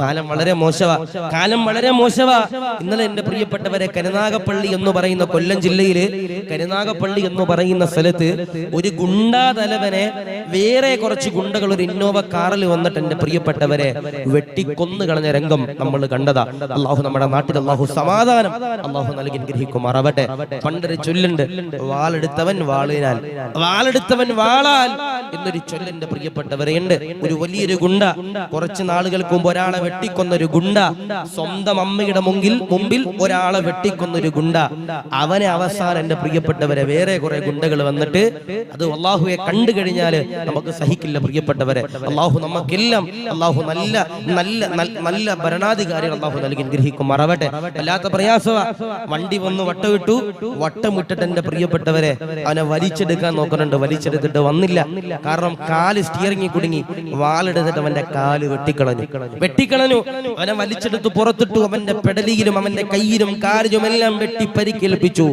കാലം വളരെ മോശമാ. ഇന്നലെ എന്റെ പ്രിയപ്പെട്ടവരെ, കരുനാഗപ്പള്ളി എന്ന് പറയുന്ന കൊല്ലം ജില്ലയില് കരുനാഗപ്പള്ളി എന്ന് പറയുന്ന സ്ഥലത്ത് ഒരു ഗുണ്ടാ തലവനെ വേറെ കുറച്ച് ഗുണ്ടകൾ ഒരു ഇന്നോവ കാറിൽ വന്നിട്ട് എന്റെ പ്രിയപ്പെട്ടവരെ വെട്ടിക്കൊന്നു കളഞ്ഞ രംഗം നമ്മൾ കണ്ടതാ. അള്ളാഹു നമ്മുടെ നാട്ടിൽ അള്ളാഹു സമാധാനം അള്ളാഹു നൽകി അനുഗ്രഹിക്കുമാറാവട്ടെ. പണ്ടൊരു ചൊല്ലുണ്ട്, വാളെടുത്തവൻ വാളാൽ എന്നൊരു ചൊല്ലിന്റെ പ്രിയപ്പെട്ടവരെ ഉണ്ട്. ഒരു വലിയൊരു ഗുണ്ട കുറച്ച് നാളുകൾക്ക് മുമ്പ് ഒരാളെ വെട്ടിക്കൊന്നൊരു ഗുണ്ട, സ്വന്തം അമ്മയുടെ മുമ്പിൽ ഒരാളെ വെട്ടിക്കൊന്നൊരു ഗുണ്ട, അവനെ അവസാനം എന്റെ പ്രിയപ്പെട്ടവരെ വേറെ കുറെ ഗുണ്ടകൾ വന്നിട്ട് അത് അള്ളാഹുവെ കണ്ടു കഴിഞ്ഞാല് നമുക്ക് സഹിക്കില്ല പ്രിയപ്പെട്ടവരെ. അള്ളാഹു നമുക്കെല്ലാം അള്ളാഹു നല്ല നല്ല നല്ല ഭരണാധികാരികൾ അള്ളാഹു നൽകി അനുഗ്രഹിക്കുമാറാവട്ടെ. അല്ലാത്ത പ്രയാസമാ. വണ്ടി വന്ന് വട്ടമിട്ടിട്ട് എന്റെ പ്രിയപ്പെട്ടവരെ അവനെ വലിച്ചെടുക്കാൻ നോക്കുന്നുണ്ട്, വലിച്ചെടുത്തിട്ട് വന്നില്ല. കാരണം കാല് സ്റ്റിയറിംഗിൽ കുടുങ്ങി. വാളെടുത്തിട്ട് അവന്റെ കാല് വെട്ടിക്കളഞ്ഞു. അവനെ വലിച്ചെടുത്ത് പുറത്തിട്ടു. അവന്റെ പെടലിയിലും അവന്റെ കയ്യിലും കാലിലും എല്ലാം വെട്ടി പരിക്കേൽപ്പിച്ചു.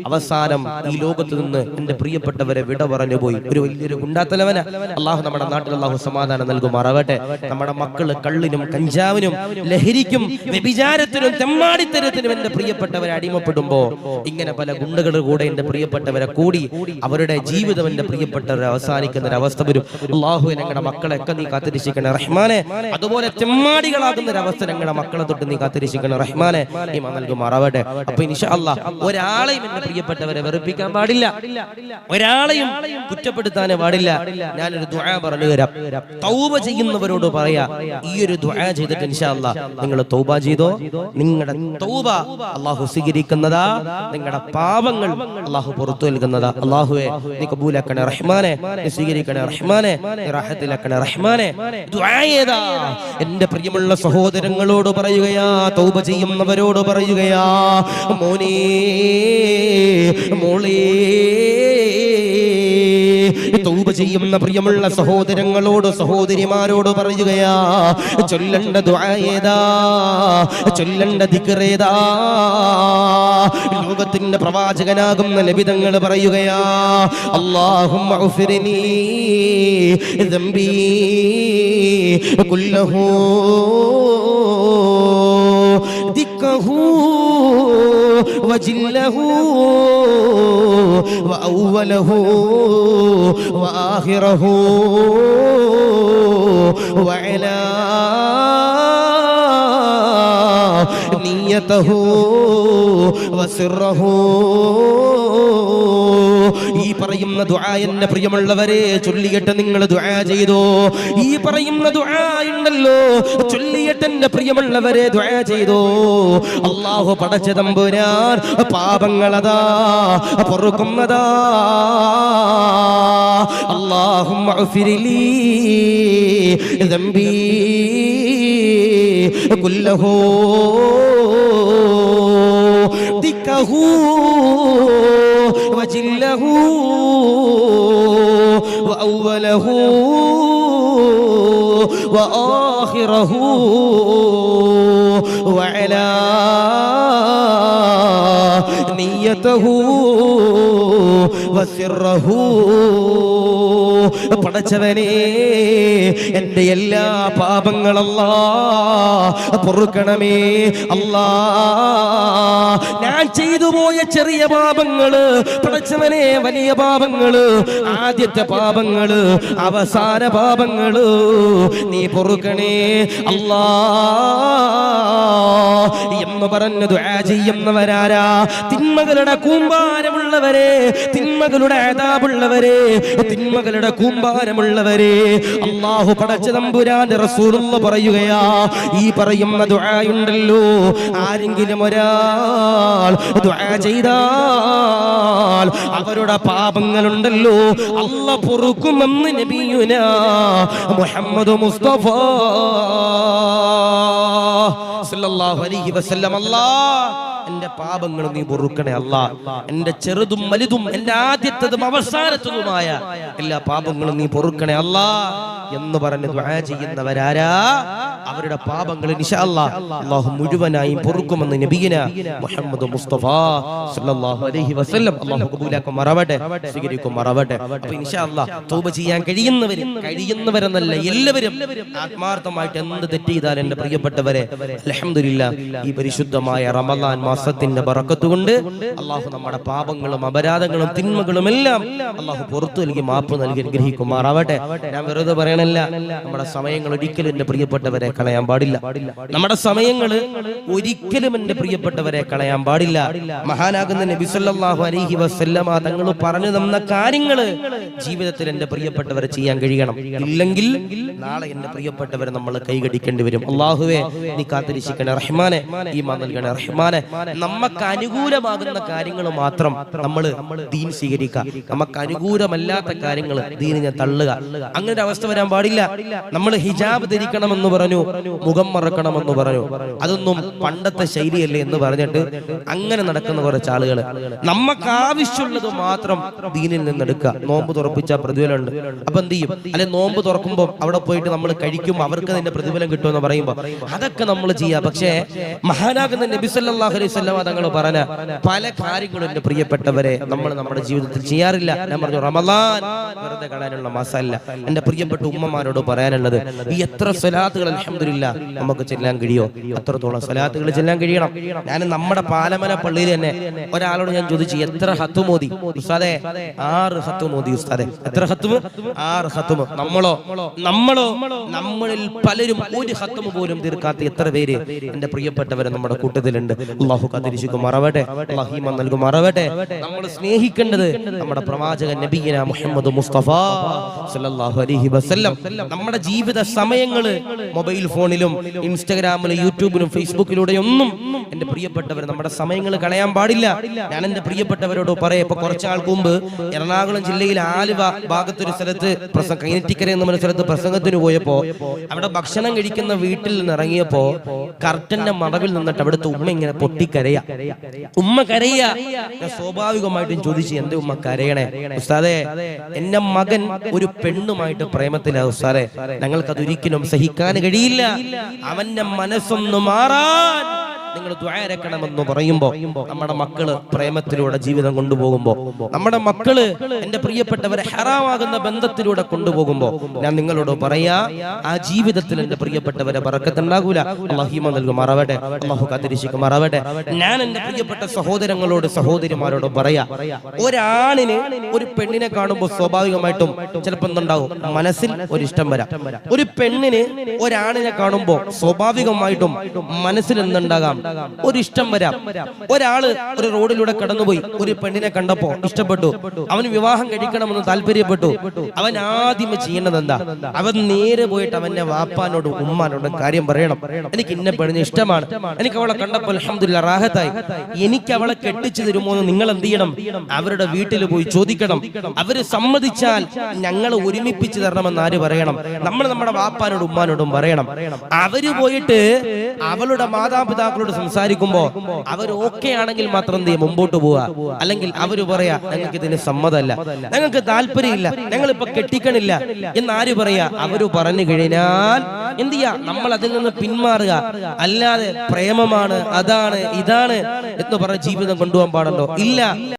അവസാനം ഈ ലോകത്ത് നിന്ന് എന്റെ പ്രിയപ്പെട്ടവരെ വിട പറഞ്ഞു പോയി. ഒരു വലിയൊരു ഗുണ്ടാത്തലവന. അള്ളാഹു നമ്മുടെ നാട്ടിൽ അള്ളാഹു സമാധാനം നൽകുമാറാവട്ടെ. നമ്മുടെ മക്കള് കള്ളിനും കഞ്ചാവിനും ലഹരിക്കും വ്യഭിചാരത്തിനും തെമ്മാടിത്തരത്തിനും എന്റെ പ്രിയപ്പെട്ടവരെ അടിമപ്പെടുമ്പോ ഇങ്ങനെ പല ഗുണ്ടകളുടെ കൂടെ എന്റെ പ്രിയപ്പെട്ടവരെ കൂടി അവരുടെ ജീവിതം എന്റെ പ്രിയപ്പെട്ടവരെ അവസാനിക്കുന്ന ഒരു അവസ്ഥ വരും. അള്ളാഹു ഞങ്ങളുടെ മക്കളെയൊക്കെ നീ കാത്തിരക്ഷിക്കണേ റഹ്മാനെ. അതുപോലെ തെമ്മാടികളാകുന്ന ഒരു അവസ്ഥ ഞങ്ങളുടെ മക്കളെ തൊട്ട് നീ കാത്തിരക്ഷിക്കണേ റഹ്മാനെ. ഈമാൻ നൽകുമാറാവട്ടെ. അപ്പൊ ഇൻഷാ അല്ലാഹ് ഒരാളെയും എന്റെ പ്രിയപ്പെട്ടവരെ വെറുപ്പിക്കാൻ പാടില്ല, ഒരാളെയും കുറ്റപ്പെടുത്താനേ പാടില്ല. ഞാനൊരു ദുആ പറഞ്ഞു തരാം. തൗബ ചെയ്യുന്നവരോട് പറയാ, ഈ ഒരു ദുആ ചെയ്തിട്ട് ഇൻഷാ അല്ലാഹ് നിങ്ങൾ തൗബ ചെയ്തോ, നിങ്ങളുടെ തൗബ അള്ളാഹു സ്വീകരിക്കുന്നതാ, നിങ്ങളുടെ പാപങ്ങൾ അള്ളാഹു പുറത്തു നൽകുന്നതാ. അള്ളാഹുവേ നീ കബൂലാക്കണേ റഹ്മാനെ, നീ സ്വീകരിക്കണേ റഹ്മാനെ, നീ റാഹത്തിലാക്കണേ റഹ്മാനെ. ദുആ ചെയ്താ എന്റെ പ്രിയമുള്ള സഹോദരങ്ങളോട് പറയുകയാ, തൗബ ചെയ്യുന്നവരോട് പറയുകയാ, മോനേ മോളേ, തൗബ ചെയ്യുന്ന പ്രിയമുള്ള സഹോദരങ്ങളോട് സഹോദരിമാരോട് പറയുകയാ, ചൊല്ലണ്ട ദുആ ഏതാ, ചൊല്ലണ്ട ദിക്ർ ഏതാ? ലോകത്തിന്റെ പ്രവാചകനാകുന്ന നബി തങ്ങൾ പറയുകയാ, അല്ലാഹുമ്മ ഉഫിർനി ദംബി കുല്ലഹു ദിക്കഹു വജില്ലഹു വഅവ്വലഹു വആഖിറഹു വഅലാ നിയ്യതഹു വസിറഹു. ഈ പറയുന്ന ദുആ എന്റെ പ്രിയമുള്ളവരെ ചൊല്ലിയിട്ട് നിങ്ങൾ ദുആ ചെയ്തോ. ഈ പറയുന്ന ദുആ ഉണ്ടല്ലോ, ചൊല്ലിയിട്ട് എന്റെ പ്രിയമുള്ളവരെ ദുആ ചെയ്തോ. അല്ലാഹു പടച്ച തമ്പുരാൻ പാപങ്ങളതാ പൊറുക്കുന്നതാ. അല്ലാഹുമ്മ ഉഫിർലി ദംബി കുല്ലഹു ദിക്കഹു വജില്ലഹു വഅവ്വലഹു വആഖിറഹു വഅലാ നിയ്യതഹു വസിറഹു. പടച്ചവനേ എന്റെ എല്ലാ പാപങ്ങളും അല്ലാഹ് പൊറുക്കണമേ അല്ലാഹ്. ഞാൻ ചെയ്തു പോയ ചെറിയ പാപങ്ങള് പടച്ചവനെ, വലിയ പാപങ്ങള്, ആദ്യത്തെ പാപങ്ങള്, അവസാന പാപങ്ങള് നീ പൊറുക്കണേ അല്ലാഹ് എന്ന് പറഞ്ഞ് ദുആ ചെയ്യുന്നവരാരാ? തിന്മകളുടെ കൂമ്പാരമുള്ളവരെ, തിന്മകളുടെ അദാബുള്ളവരെ, തിന്മകളുടെ കൂമ്പാരമുള്ളവരെ. അല്ലാഹു പടച്ച തമ്പുരാന്റെ റസൂലുള്ള പറയുകയാ, ഈ പറയുന്ന ദുആ ഉണ്ടല്ലോ, ആരെങ്കിലും ഒരാൾ ദുആ ചെയ്താൽ അവരുടെ പാപങ്ങളുണ്ടല്ലോ അല്ലാഹ് പൊറുക്കുമെന്ന് നബിയുനാ മുഹമ്മദ് മുസ്തഫ സല്ലല്ലാഹു അലൈഹി വസല്ലം. അല്ലാഹ് എന്റെ പാപങ്ങൾ നീ പൊറുക്കണേ അല്ലാ. എന്റെ ചെറുതും വലുതും എന്റെ ആദ്യത്തതും അവസാനത്തതുമായ എല്ലാ പാപങ്ങളും നീ പൊറുക്കണേ അല്ലാ എന്ന് പറഞ്ഞ് ദുആ ചെയ്യുന്നവരാരാ? അവരുടെ പാപങ്ങൾ ഇൻഷാ അല്ലാഹ് അല്ലാഹു മുഴുവനായും പൊറുക്കുമെന്ന് നബിയിന മുഹമ്മദ് മുസ്തഫ സല്ലല്ലാഹു അലൈഹി വസല്ലം. അല്ലാഹു കബൂലാക്കുമാറാവട്ടെ, സ്വീകരിക്കുമാറാവട്ടെ. അപ്പോൾ ഇൻഷാ അല്ലാഹ് തൗബ ചെയ്യാൻ കഴിയുന്നവരെന്നല്ല എല്ലാവരും ആത്മാർത്ഥമായിട്ട് എന്ത് തെറ്റ് ചെയ്താൽ എന്റെ പ്രിയപ്പെട്ടവരെ അൽഹംദുലില്ലാഹ് ഈ പരിശുദ്ധമായ റമളാൻ മാസത്തിന്റെ ബറക്കത്ത് കൊണ്ട് അല്ലാഹു നമ്മുടെ പാപങ്ങളും അപരാധങ്ങളും തിന്മകളും എല്ലാം അല്ലാഹു പുറത്തു നൽകി മാപ്പ് നൽകി അനുഗ്രഹിക്കുമാറാവട്ടെ. ഞാൻ വെറുതെ പറയണല്ല, നമ്മുടെ സമയങ്ങൾ ഒരിക്കലും എന്റെ പ്രിയപ്പെട്ടവരെ കളയാൻ പാടില്ല. നമ്മുടെ സമയങ്ങൾ ഒരിക്കലും എന്റെ പ്രിയപ്പെട്ടവരെ കളയാൻ പാടില്ല. മഹാനാകുന്ന നബി സല്ലല്ലാഹു അലൈഹി വസല്ലമ തങ്ങൾ പറഞ്ഞു തന്ന കാര്യങ്ങൾ ജീവിതത്തിൽ എന്റെ പ്രിയപ്പെട്ടവരെ ചെയ്യാൻ കഴിയണം. ഇല്ലെങ്കിൽ നാളെ എന്റെ പ്രിയപ്പെട്ടവരെ നമ്മൾ കൈകടിക്കേണ്ടി വരും. അല്ലാഹുവേ നീ കാത്തിരിക്കണേ റഹ്മാനെ, ഈമാൻ നൽകണേ റഹ്മാനെ. നമുക്ക് അനുകൂലമാകുന്ന കാര്യങ്ങൾ മാത്രം നമ്മൾ ദീൻ സ്വീകരിക്കുക, നമുക്ക് അനുകൂലമല്ലാത്ത കാര്യങ്ങൾ ദീനിനെ തള്ളുക. അങ്ങനെ ഒരു അവസ്ഥ വരാൻ പാടില്ല. നമ്മൾ ഹിജാബ് ധരിക്കണമെന്ന് പറഞ്ഞു, മുഖം മറക്കണമെന്ന് പറഞ്ഞു, അതൊന്നും പണ്ടത്തെ ശൈലിയല്ലേ എന്ന് പറഞ്ഞിട്ട് അങ്ങനെ നടക്കുന്ന കുറച്ച് ആളുകൾ. നമുക്ക് ആവശ്യമുള്ളത് മാത്രം ദീനിൽ നിന്നെടുക്കുക. നോമ്പ് തുറപ്പിച്ച പ്രതിഫലമുണ്ട്, അപ്പൊ എന്ത് ചെയ്യും? അല്ലെ നോമ്പ് തുറക്കുമ്പോൾ അവിടെ പോയിട്ട് നമ്മൾ കഴിക്കുമ്പോൾ അവർക്ക് അതിന്റെ പ്രതിഫലം കിട്ടുമെന്ന് പറയുമ്പോൾ അതൊക്കെ നമ്മൾ ചെയ്യാം. പക്ഷേ മഹാനാകുന്ന നബി സല്ലല്ലാഹു അലൈഹി വസല്ലം തങ്ങൾ പറഞ്ഞ പല കാര്യങ്ങളും എന്റെ പ്രിയപ്പെട്ടവരെ നമ്മൾ നമ്മുടെ ജീവിതത്തിൽ ചെയ്യാറില്ല. ഞാൻ പറഞ്ഞു റമളാൻ വെറുതെ കാണാനുള്ള മാസമല്ല. എന്റെ പ്രിയപ്പെട്ട ഉമ്മമാരോട് പറയാനുള്ളത്, ഈ എത്ര സ്വലാത്തുകൾ അൽഹംദുലില്ലാഹ് നമുക്ക് ചെല്ലാൻ കഴിയോ അത്രത്തോളം സ്വലാത്തുകൾ ചെല്ലാൻ കഴിയണം. ഞാൻ നമ്മുടെ പാലമല പള്ളിയിൽ തന്നെ ഒരാളോട് ഞാൻ ചോദിച്ചു, എത്ര ഹത്തും മോദി ഉസ്താദേ? 6 ഹത്തും മോദി ഉസ്താദേ. എത്ര ഹത്തും? 6 ഹത്തും. നമ്മളിൽ പലരും ഒരു ഹത്തും പോലും തീർക്കാത്ത എത്ര പേര് എന്റെ പ്രിയപ്പെട്ടവരെ നമ്മുടെ കൂട്ടത്തിലുണ്ട്. അല്ലാഹു കാത്തിരിക്കുമാറാവട്ടെ, അല്ലാഹു ഈമാൻ നൽകുമാറാവട്ടെ. നമ്മൾ സ്നേഹിക്കേണ്ടത് നമ്മുടെ പ്രവാചകൻ നബിയിന മുഹമ്മദ് മുസ്തഫ സല്ലല്ലാഹു അലൈഹി വസല്ലം. നമ്മുടെ ജീവിത സമയങ്ങൾ മൊബൈൽ ഫോണിലും ഇൻസ്റ്റാഗ്രാമിലും യൂട്യൂബിലും ഫേസ്ബുക്കിലൂടെ ഒന്നും എന്റെ പ്രിയപ്പെട്ടവർ നമ്മുടെ സമയങ്ങൾ കളയാൻ പാടില്ല. ഞാൻ എന്റെ പ്രിയപ്പെട്ടവരോട് പറയാം, ഇപ്പൊ കുറച്ചാൾക്ക് മുമ്പ് എറണാകുളം ജില്ലയിൽ ആലുവ ഭാഗത്തൊരു സ്ഥലത്ത് കൈനറ്റിക്കര എന്ന സ്ഥലത്ത് പ്രസംഗത്തിന് പോയപ്പോ അവിടെ ഭക്ഷണം കഴിക്കുന്ന വീട്ടിൽ നിന്ന് ഇറങ്ങിയപ്പോ കർട്ടന്റെ മറവിൽ നിന്നിട്ട് അവിടുത്തെ ഉമ്മ ഇങ്ങനെ പൊട്ടിക്കരയാ. ഉമ്മ കരയാ. ഞാൻ സ്വാഭാവികമായിട്ടും ചോദിച്ചു, എന്റെ ഉമ്മ കരയണേ? ഉസ്താദേ, എന്റെ മകൻ ഒരു പെണ്ണുമായിട്ട് പ്രേമത്തിലാ ഉസ്താദേ, ഞങ്ങൾക്കതൊരിക്കലും സഹിക്കാൻ കഴിയില്ല. അവന്റെ മനസ്സൊന്ന് മാറാൻ നിങ്ങൾ ദുആ ഇറക്കണമെന്ന് പറയുമ്പോ നമ്മുടെ മക്കള് പ്രേമത്തിലൂടെ ജീവിതം കൊണ്ടുപോകുമ്പോ, നമ്മുടെ മക്കള് എന്റെ പ്രിയപ്പെട്ടവരെ ഹറാമാകുന്ന ബന്ധത്തിലൂടെ കൊണ്ടുപോകുമ്പോ ഞാൻ നിങ്ങളോട് പറയാ, ആ ജീവിതത്തിൽ എന്റെ പ്രിയപ്പെട്ടവരെ ബറക്കത്തുണ്ടാകൂല. അല്ലാഹു ഈമാൻ നൽകുമാറാവട്ടെ, അല്ലാഹു കാത്തിരിക്കുമാറാവട്ടെ. ഞാൻ എന്റെ പ്രിയപ്പെട്ട സഹോദരങ്ങളോട് സഹോദരിമാരോട് പറയാ, ഒരാണിന് ഒരു പെണ്ണിനെ കാണുമ്പോൾ സ്വാഭാവികമായിട്ടും ചിലപ്പോൾ എന്തുണ്ടാവും? മനസ്സിൽ ഒരു ഇഷ്ടം വരാം. ഒരു പെണ്ണിന് ഒരാണിനെ കാണുമ്പോൾ സ്വാഭാവികമായിട്ടും മനസ്സിൽ എന്തുണ്ടാകാം? ഒരു ഇഷ്ടം വരാം. ഒരാള് ഒരു റോഡിലൂടെ കടന്നുപോയി, ഒരു പെണ്ണിനെ കണ്ടപ്പോ ഇഷ്ടപ്പെട്ടു, അവന് വിവാഹം കഴിക്കണമെന്ന് താല്പര്യപ്പെട്ടു. അവൻ ആദ്യം ചെയ്യേണ്ടത് എന്താ? അവൻ നേരെ പോയിട്ട് അവന്റെ വാപ്പാനോടും ഉമ്മാനോടും കാര്യം പറയണം. എനിക്ക് ഇന്ന പെണ്ണിനെ ഇഷ്ടമാണ്, എനിക്ക് അവളെ കണ്ടപ്പോൾ അൽഹംദുലില്ലാഹ് റാഹത്തായി, എനിക്ക് അവളെ കെട്ടിച്ചു തരുമോ എന്ന് നിങ്ങൾ എന്ത് ചെയ്യണം? അവരുടെ വീട്ടിൽ പോയി ചോദിക്കണം. അവര് സമ്മതിച്ചാൽ ഞങ്ങൾ ഒരുമിപ്പിച്ച് തരണമെന്ന് ആര് പറയണം? നമ്മൾ നമ്മുടെ വാപ്പാനോടും ഉമ്മാനോടും പറയണം. അവര് പോയിട്ട് അവളുടെ മാതാപിതാക്കളോട് സംസാരിക്കുമ്പോ അവർ ഓക്കെ ആണെങ്കിൽ മാത്രം എന്ത് ചെയ്യും? മുമ്പോട്ട് പോവുക. അല്ലെങ്കിൽ അവര് പറയാ, ഞങ്ങൾക്ക് ഇതിന് സമ്മതമല്ല, ഞങ്ങൾക്ക് താല്പര്യമില്ല, ഞങ്ങൾ ഇപ്പൊ കെട്ടിക്കണില്ല എന്നാര് പറയാ? അവര് പറഞ്ഞു കഴിഞ്ഞാൽ എന്ത് ചെയ്യാ? നമ്മൾ അതിൽ നിന്ന് പിന്മാറുക. അല്ലാതെ പ്രേമമാണ്, അതാണ്, ഇതാണ് എന്ന് പറഞ്ഞ ജീവിതം കൊണ്ടുപോകാൻ പാടുണ്ടോ? ഇല്ല.